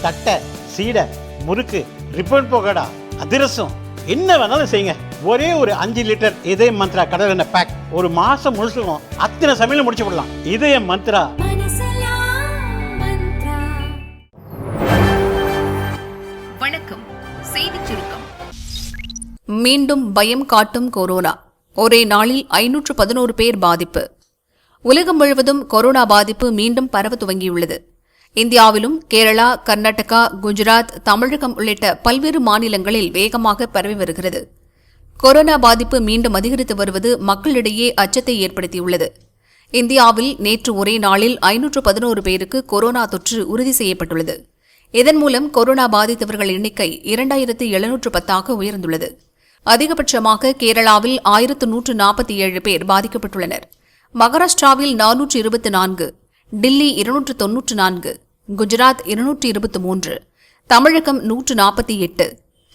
தட்டை, சீடை, முறுக்கு, ரிப்பன் பக்கோடா, அதிரசம், என்ன வேணாலும் செய்யுங்க. ஒரே ஒரு 5 லிட்டர் இதய மந்த்ரா கடல் எண்ணெய் பேக் ஒரு மாசம் முழுசுக்கும் அத்தனை சமையல் முடிச்சு விடலாம். இதய மந்த்ரா. வணக்கம். செய்திச் சுருக்கம். மீண்டும் பயம் காட்டும் கொரோனா. ஒரே நாளில் 511 பேர் பாதிப்பு. உலகம் முழுவதும் கொரோனா பாதிப்பு மீண்டும் பரவ துவங்கியுள்ளது. இந்தியாவிலும் கேரளா, கர்நாடகா, குஜராத், தமிழகம் உள்ளிட்ட பல்வேறு மாநிலங்களில் வேகமாக பரவி வருகிறது. கொரோனா பாதிப்பு மீண்டும் அதிகரித்து வருவது மக்களிடையே அச்சத்தை ஏற்படுத்தியுள்ளது. இந்தியாவில் நேற்று ஒரே நாளில் 511 பேருக்கு கொரோனா தொற்று உறுதி செய்யப்பட்டுள்ளது. இதன் மூலம் கொரோனா பாதித்தவர்கள் எண்ணிக்கை 2710 உயர்ந்துள்ளது. அதிகபட்சமாக கேரளாவில் 1147 பேர் பாதிக்கப்பட்டுள்ளனர். மகாராஷ்டிராவில் 424, டில்லி 294, குஜராத் 223, தமிழகம் 148,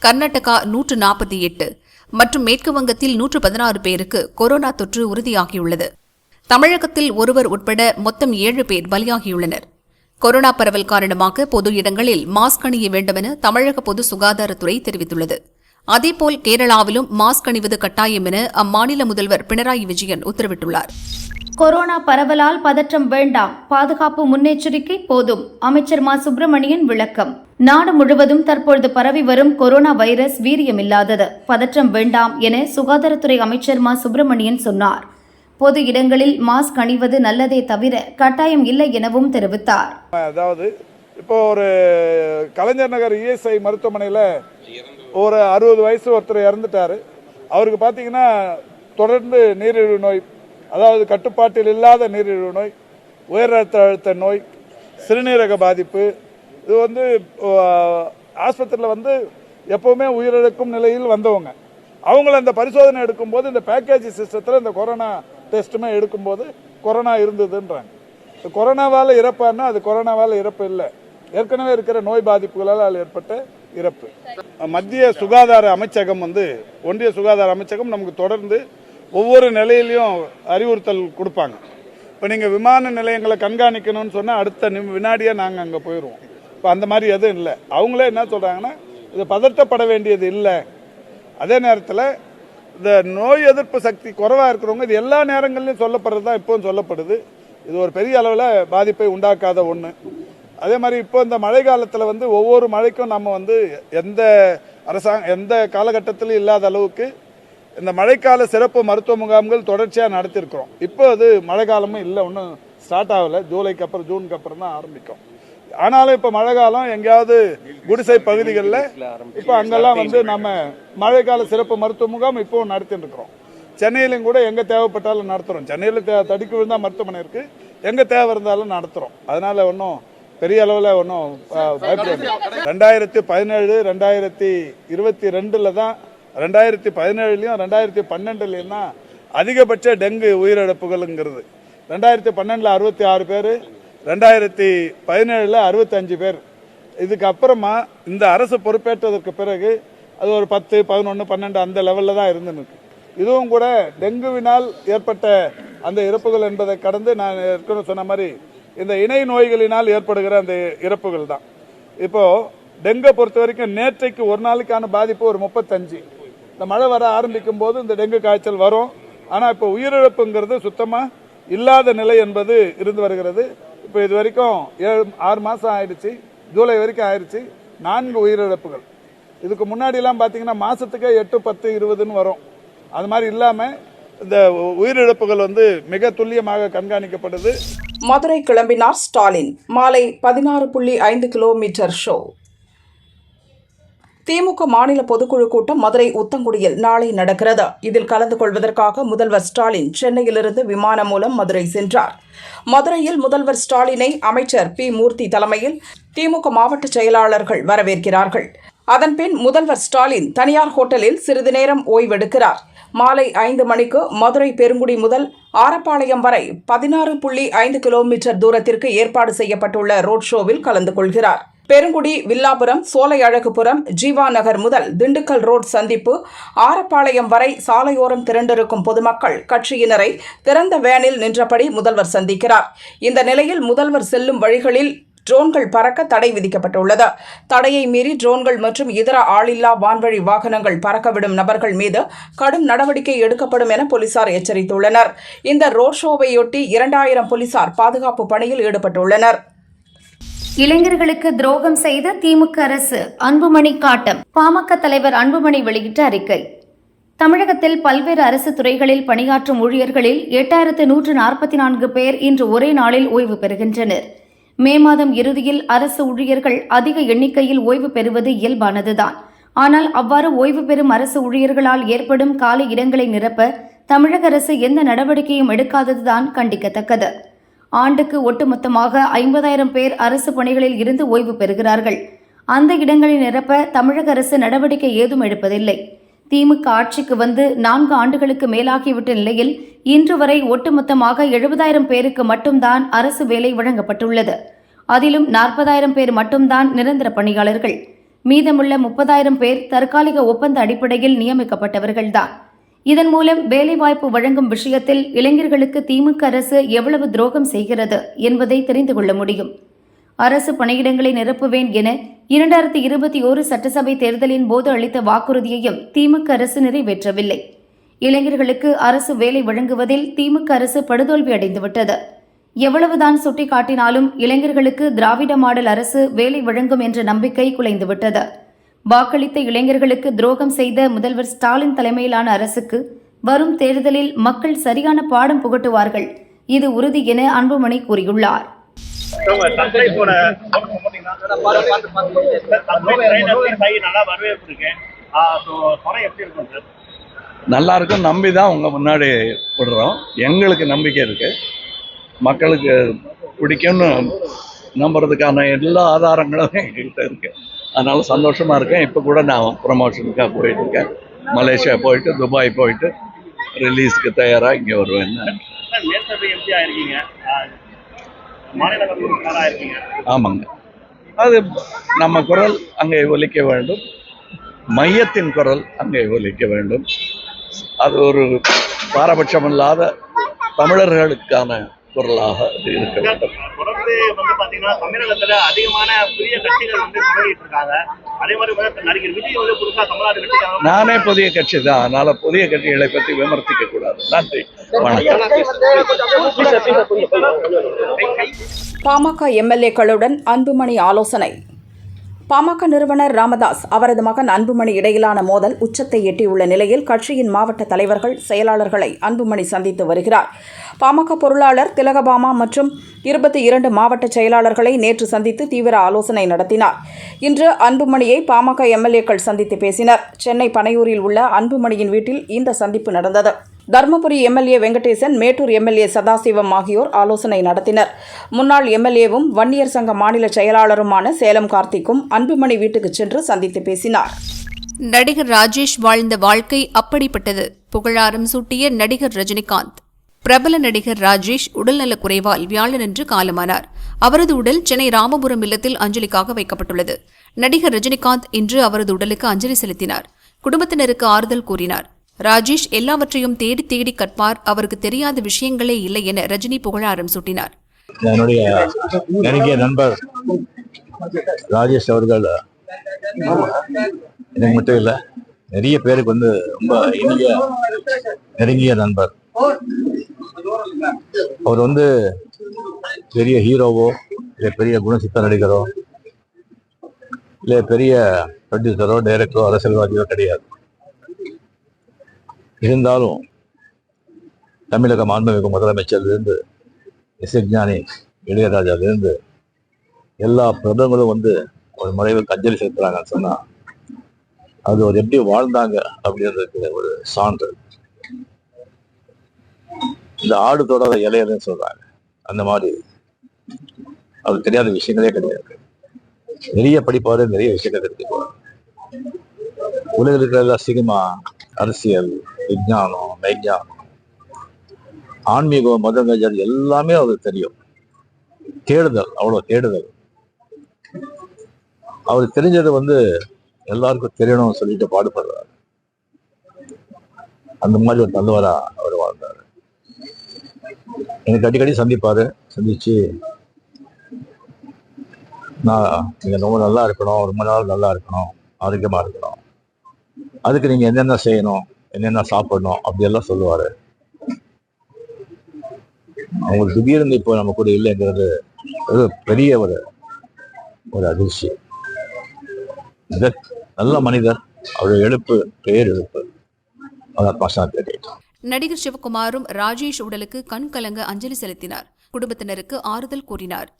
கர்நாடகா 148 மற்றும் மேற்கு வங்கத்தில் 116 பேருக்கு கொரோனா தொற்று உறுதியாகியுள்ளது. தமிழகத்தில் ஒருவர் உட்பட மொத்தம் 7 பேர் பலியாகியுள்ளனர். கொரோனா பரவல் காரணமாக பொது இடங்களில் மாஸ்க் அணிய வேண்டுமென தமிழக பொது சுகாதாரத்துறை தெரிவித்துள்ளது. அதேபோல் கேரளாவிலும் மாஸ்க் அணிவது கட்டாயம் என அம்மாநில முதல்வர் பினராயி விஜயன் உத்தரவிட்டுள்ளார். கொரோனா பரவலால் பதற்றம் வேண்டாம், பாதுகாப்பு முன்னெச்சரிக்கை போதும். அமைச்சர் மா சுப்பிரமணியன் விளக்கம். நாடு முழுவதும் தற்பொழுது பரவி வரும் கொரோனா வைரஸ் வீரியமில்லாதது, பதற்றம் வேண்டாம் என சுகாதாரத்துறை அமைச்சர் மா சுப்பிரமணியன் சொன்னார். பொது இடங்களில் மாஸ்க் அணிவது நல்லதே தவிர கட்டாயம் இல்லை எனவும் தெரிவித்தார். அதாவது இப்போ ஒரு கலைஞர் நகர் இஎஸ்ஐ மருத்துவமனையில் ஒரு 60 வயசு ஒருத்தர் இறந்துட்டாரு. அவருக்கு பார்த்தீங்கன்னா தொடர்ந்து நீரிழிவு நோய், அதாவது கட்டுப்பாட்டில் இல்லாத நீரிழிவு நோய், உயர் ரத்த அழுத்த நோய், சிறுநீரக பாதிப்பு, இது ஆஸ்பத்திரியில் எப்பவுமே உயிரிழக்கும் நிலையில் வந்தவங்க. அவங்கள அந்த பரிசோதனை எடுக்கும்போது இந்த பேக்கேஜ் சிஸ்டத்தில் இந்த கொரோனா டெஸ்ட்டுமே எடுக்கும்போது கொரோனா இருந்ததுன்றாங்க. கொரோனாவால் இறப்பான்னா அது கொரோனாவால் இறப்பு இல்லை, ஏற்கனவே இருக்கிற நோய் பாதிப்புகளால் ஏற்பட்ட இறப்பு. மத்திய சுகாதார அமைச்சகம் ஒன்றிய சுகாதார அமைச்சகம் நமக்கு தொடர்ந்து ஒவ்வொரு நிலையிலையும் அறிவுறுத்தல் கொடுப்பாங்க. இப்போ நீங்கள் விமான நிலையங்களை கண்காணிக்கணும்னு சொன்னால் அடுத்த வினாடியே நாங்கள் அங்கே போயிடுவோம். இப்போ அந்த மாதிரி எதுவும் இல்லை. அவங்களே என்ன சொல்கிறாங்கன்னா இது பதட்டப்பட வேண்டியது இல்லை. அதே நேரத்தில் இந்த நோய் எதிர்ப்பு சக்தி குறைவாக இருக்கிறவங்க இது எல்லா நேரங்கள்லையும் சொல்லப்படுறது தான் இப்போவும் சொல்லப்படுது. இது ஒரு பெரிய அளவில் பாதிப்பை உண்டாக்காத ஒன்று. அதே மாதிரி இப்போ இந்த மழை காலத்தில் ஒவ்வொரு மழைக்கும் நம்ம எந்த காலகட்டத்திலும் இல்லாத அளவுக்கு இந்த மழைக்கால சிறப்பு மருத்துவ முகாம்கள் தொடர்ச்சியாக நடத்தியிருக்கிறோம். இப்போ அது மழை காலமும் இல்லை, ஒன்றும் ஸ்டார்ட் ஆகலை. ஜூலைக்கு அப்புறம் ஜூனுக்கு அப்புறம் தான் ஆரம்பிக்கும். ஆனாலும் இப்போ மழை காலம் எங்கேயாவது குடிசை பகுதிகளில் இப்போ அங்கெல்லாம் நம்ம மழைக்கால சிறப்பு மருத்துவ முகாம் இப்போ நடத்திட்டு இருக்கிறோம். சென்னையிலும் கூட எங்கே தேவைப்பட்டாலும் நடத்துகிறோம். சென்னையில் தடுக்கி விழுந்தால் மருத்துவமனை இருக்குது, எங்கே தேவை இருந்தாலும் நடத்துகிறோம். அதனால் ஒன்றும் பெரிய அளவில் ஒன்றும் பயப்பட 2017, 2022 தான், 2017லையும் 2012லையும் தான் அதிகபட்ச டெங்கு உயிரிழப்புகள்ங்கிறது. 2012 66 பேர், 2017 65 பேர். இதுக்கு அப்புறமா இந்த அரசு பொறுப்பேற்றதற்கு பிறகு அது ஒரு 10, 11, 12 அந்த லெவலில் தான் இருந்துருக்கு. இதுவும் கூட டெங்குவினால் ஏற்பட்ட அந்த இறப்புகள் என்பதை கடந்து நான் ஏற்கனவே சொன்ன மாதிரி இந்த இணை நோய்களினால் ஏற்படுகிற அந்த இறப்புகள் தான். இப்போ டெங்கை பொறுத்த வரைக்கும் நேற்றைக்கு ஒரு நாளுக்கான பாதிப்பு ஒரு 35. இந்த மழை வர ஆரம்பிக்கும் போது இந்த டெங்கு காய்ச்சல் வரும். ஆனால் இப்போ உயிரிழப்புங்கிறது சுத்தமாக இல்லாத நிலை என்பது இருந்து வருகிறது. இப்போ இது வரைக்கும் 6 மாதம் ஆயிடுச்சு, ஜூலை வரைக்கும் ஆயிடுச்சு, 4 உயிரிழப்புகள். இதுக்கு முன்னாடிலாம் பார்த்தீங்கன்னா மாதத்துக்கே 8, 10, 20ன்னு வரும். அது மாதிரி இல்லாமல் இந்த உயிரிழப்புகள் மிக துல்லியமாக கண்காணிக்கப்படுது. மதுரை கிளம்பினார் ஸ்டாலின். மாலை 16.5 கிலோமீட்டர் ஷோ. திமுக மாநில பொதுக்குழு கூட்டம் மதுரை உத்தங்குடியில் நாளை நடக்கிறது. இதில் கலந்து கொள்வதற்காக முதல்வர் ஸ்டாலின் சென்னையிலிருந்து விமானம் மூலம் மதுரை சென்றார். மதுரையில் முதல்வர் ஸ்டாலினை அமைச்சர் பி. மூர்த்தி தலைமையில் திமுக மாவட்ட செயலாளர்கள் வரவேற்கிறார்கள். அதன்பின் முதல்வர் ஸ்டாலின் தனியார் ஹோட்டலில் சிறிது நேரம் ஓய்வெடுக்கிறார். மாலை 5 மணிக்கு மதுரை பெருங்குடி முதல் ஆரப்பாளையம் வரை 16.5 கிலோமீட்டர் தூரத்திற்கு ஏற்பாடு செய்யப்பட்டுள்ள ரோட் ஷோவில் கலந்து கொள்கிறார். பெருங்குடி, வில்லாபுரம், சோலையழகுபுரம், ஜீவா நகர் முதல் திண்டுக்கல் ரோட் சந்திப்பு, ஆரப்பாளையம் வரை சாலையோரம் திரண்டிருக்கும் பொதுமக்கள் கட்சியினரை திறந்த வேனில் நின்றபடி முதல்வர் சந்திக்கிறார். இந்த நிலையில் முதல்வர் செல்லும் வழிகளில் ட்ரோன்கள் பறக்க தடை விதிக்கப்பட்டுள்ளது. தடையை மீறி ட்ரோன்கள் மற்றும் இதர ஆளில்லா வான்வழி வாகனங்கள் பறக்கவிடும் நபர்கள் மீது கடும் நடவடிக்கை எடுக்கப்படும் என போலீசார் எச்சரித்துள்ளனர். இந்த ரோட் ஷோவையொட்டி 2000 போலீசார் பாதுகாப்பு பணியில் ஈடுபட்டுள்ளனர். இளைஞர்களுக்கு துரோகம் செய்த திமுக அரசு, அன்புமணி காட்டம். பாமக தலைவர் அன்புமணி வெளியிட்ட அறிக்கை. தமிழகத்தில் பல்வேறு அரசு துறைகளில் பணியாற்றும் ஊழியர்களில் 8144 பேர் இன்று ஒரே நாளில் ஓய்வு பெறுகின்றனர். மே மாதம் இறுதியில் அரசு ஊழியர்கள் அதிக எண்ணிக்கையில் ஓய்வு பெறுவது இயல்பானதுதான். ஆனால் அவ்வாறு ஓய்வு பெறும் அரசு ஊழியர்களால் ஏற்படும் காலி இடங்களை நிரப்ப தமிழக அரசு எந்த நடவடிக்கையும் எடுக்காததுதான் கண்டிக்கத்தக்கது. ஆண்டுக்கு ஒட்டுமொத்தமாக 50,000 பேர் அரசு பணிகளில் இருந்து ஓய்வு பெறுகிறார்கள். அந்த இடங்களை நிரப்ப தமிழக அரசு நடவடிக்கை ஏதும் எடுப்பதில்லை. திமுக ஆட்சிக்கு வந்து 4 ஆண்டுகளுக்கு மேலாகிவிட்ட நிலையில் இன்று வரை ஒட்டுமொத்தமாக 70,000 பேருக்கு மட்டும்தான் அரசு வேலை வழங்கப்பட்டுள்ளது. அதிலும் 40,000 பேர் மட்டும்தான் நிரந்தர பணியாளர்கள். மீதமுள்ள 30,000 பேர் தற்காலிக ஒப்பந்த அடிப்படையில் நியமிக்கப்பட்டவர்கள்தான். இதன் மூலம் வேலைவாய்ப்பு வழங்கும் விஷயத்தில் இளைஞர்களுக்கு திமுக அரசு எவ்வளவு துரோகம் செய்கிறது என்பதை தெரிந்து கொள்ள முடியும். அரசு பணியிடங்களை நிரப்புவேன் என 2021 சட்டசபை தேர்தலின் போது அளித்த வாக்குறுதியையும் திமுக அரசு நிறைவேற்றவில்லை. இளைஞர்களுக்கு அரசு வேலை வழங்குவதில் திமுக அரசு படுதோல்வி அடைந்துவிட்டது. எவ்வளவுதான் சுட்டிக்காட்டினாலும் இளைஞர்களுக்கு திராவிட மாடல் அரசு வேலை வழங்கும் என்ற நம்பிக்கை குலைந்துவிட்டது. வாக்களித்த இளைஞர்களுக்கு துரோகம் செய்த முதல்வர் ஸ்டாலின் தலைமையிலான அரசுக்கு வரும் தேர்தலில் மக்கள் சரியான பாடம் புகட்டுவார்கள். இது உறுதி என அன்புமணி கூறியுள்ளார். நல்லா இருக்கும், நம்பி தான் உங்க முன்னாடி விடுறோம். எங்களுக்கு நம்பிக்கை இருக்கு, மக்களுக்கு பிடிக்கும்னு நம்புறதுக்கான எல்லா ஆதாரங்களும் எங்ககிட்ட இருக்கு. அதனால சந்தோஷமா இருக்கேன். இப்போ கூட நான் ப்ரமோஷனுக்காக போயிட்டு இருக்கேன். மலேசியா போயிட்டு துபாய் போயிட்டு ரிலீஸ்க்கு தயாராக இங்கே வருவேன். ஆமாங்க, அது நம்ம குரல் அங்கே ஒலிக்க வேண்டும், மையத்தின் குரல் அங்கே ஒலிக்க வேண்டும். அது ஒரு பாரபட்சமில்லாத தமிழர்களுக்கான குரலாக இருக்க வேண்டும். தொடர்ந்து பாத்தீங்கன்னா தமிழகத்துல அதிகமான புதிய கட்சிகள் தொடங்கிட்டு இருக்காங்க. அதே மாதிரி நடிகர் விஜய் புதுசா தமிழ்நாடு கட்சிக்காக. நானே புதிய கட்சி தான், அதனால புதிய கட்சிகளை பற்றி விமர்சிக்க கூடாது. நன்றி, பாமக எம்எல்ஏக்களுடன் அன்புமணி ஆலோசனை. பாமக நிறுவனர் ராமதாஸ் அவரது மகன் அன்புமணி இடையிலான மோதல் உச்சத்தை எட்டியுள்ள நிலையில் கட்சியின் மாவட்ட தலைவர்கள், செயலாளர்களை அன்புமணி சந்தித்து வருகிறார். பாமக பொருளாளர் திலகபாமா மற்றும் 22 மாவட்ட செயலாளர்களை நேற்று சந்தித்து தீவிர ஆலோசனை நடத்தினார். இன்று அன்புமணியை பாமக எம்எல்ஏக்கள் சந்தித்து பேசினர். சென்னை பனையூரில் உள்ள அன்புமணியின் வீட்டில் இந்த சந்திப்பு நடந்தது. தருமபுரி எம்எல்ஏ வெங்கடேசன், மேட்டூர் எம்எல்ஏ சதாசிவம் ஆகியோர் ஆலோசனை நடத்தினர். முன்னாள் எம்எல்ஏவும் வன்னியர் சங்க மாநில செயலாளருமான சேலம் கார்த்திக்கும் அன்புமணி வீட்டுக்கு சென்று சந்தித்து பேசினார். நடிகர் ராஜேஷ் வாழ்ந்த வாழ்க்கை அப்படிப்பட்டது. புகழாரம் சூட்டிய நடிகர் ரஜினிகாந்த். பிரபல நடிகர் ராஜேஷ் உடல்நலக் குறைவால் வியாழனன்று காலமானார். அவரது உடல் சென்னை ராமபுரம் இல்லத்தில் அஞ்சலிக்காக வைக்கப்பட்டுள்ளது. நடிகர் ரஜினிகாந்த் இன்று அவரது உடலுக்கு அஞ்சலி செலுத்தினார். குடும்பத்தினருக்கு ஆறுதல் கூறினார். ராஜேஷ் எல்லாவற்றையும் தேடி தேடி கற்பார், அவருக்கு தெரியாத விஷயங்களே இல்லை என ரஜினி புகழாரம் சூட்டினார். என்னுடைய நெருங்கிய நண்பர் ராஜேஷ் அவர்கள் எனக்கு மட்டும் இல்லை, நிறைய பேருக்கு ரொம்ப இனிய நெருங்கிய நண்பர். அவர் பெரிய ஹீரோவோ இல்லை பெரிய குணசித்த நடிகரோ இல்லை பெரிய ப்ரொடியூசரோ டைரக்டரோ அரசியல்வாதியோ கிடையாது. இருந்தாலும் தமிழக மாண்புமிகு முதலமைச்சர்லேருந்து இசைஞானி இளையராஜாவிலிருந்து எல்லா பிரபலங்களும் ஒரு மறைவுக்கு அஞ்சலி செலுத்துறாங்கன்னு சொன்னா அது ஒரு எப்படி வாழ்ந்தாங்க அப்படின்றதுக்கு ஒரு சான்று. இந்த ஆடு தொடாத இலையன்னு சொல்றாங்க, அந்த மாதிரி அவருக்கு தெரியாத விஷயங்களே கிடையாது. நிறைய படிப்பாரு, நிறைய விஷயங்கள் தெரிஞ்சுக்குவார். உலகில் இருக்கிற சினிமா, அரசியல், விஞ்ஞானம், மெய்ஞானம், ஆன்மீகம், மதங்கள் எல்லாமே அவருக்கு தெரியும். தேடுதல், அவ்வளவு தேடுதல். அவருக்கு தெரிஞ்சது எல்லாருக்கும் தெரியணும்னு சொல்லிட்டு பாடுபடுறாரு. அந்த மாதிரி ஒரு நல்லவரா அவர் வாழ்ந்தாரு. எனக்கு அடிக்கடி சந்திப்பாரு. சந்திச்சு நீங்கள் ரொம்ப நல்லா இருக்கணும், ரொம்ப நாள் நல்லா இருக்கணும், ஆரோக்கியமாக இருக்கணும், அதுக்கு நீங்கள் என்னென்ன செய்யணும், என்னென்ன சாப்பிடணும் அப்படியெல்லாம் சொல்லுவார். அவங்களுக்கு திடீர்னு இப்போ நம்ம கூட இல்லைங்கிறது ஒரு பெரிய ஒரு அதிர்ச்சி. நல்ல மனிதர், அவருடைய எழுப்பு பேரெழுப்பு. அதான் பாஷாந்தி கேட்டோம். நடிகர் சிவகுமாரும் ராஜேஷ் உடலுக்கு கண் கலங்க அஞ்சலி செலுத்தினார். குடும்பத்தினருக்கு ஆறுதல் கூறினார்.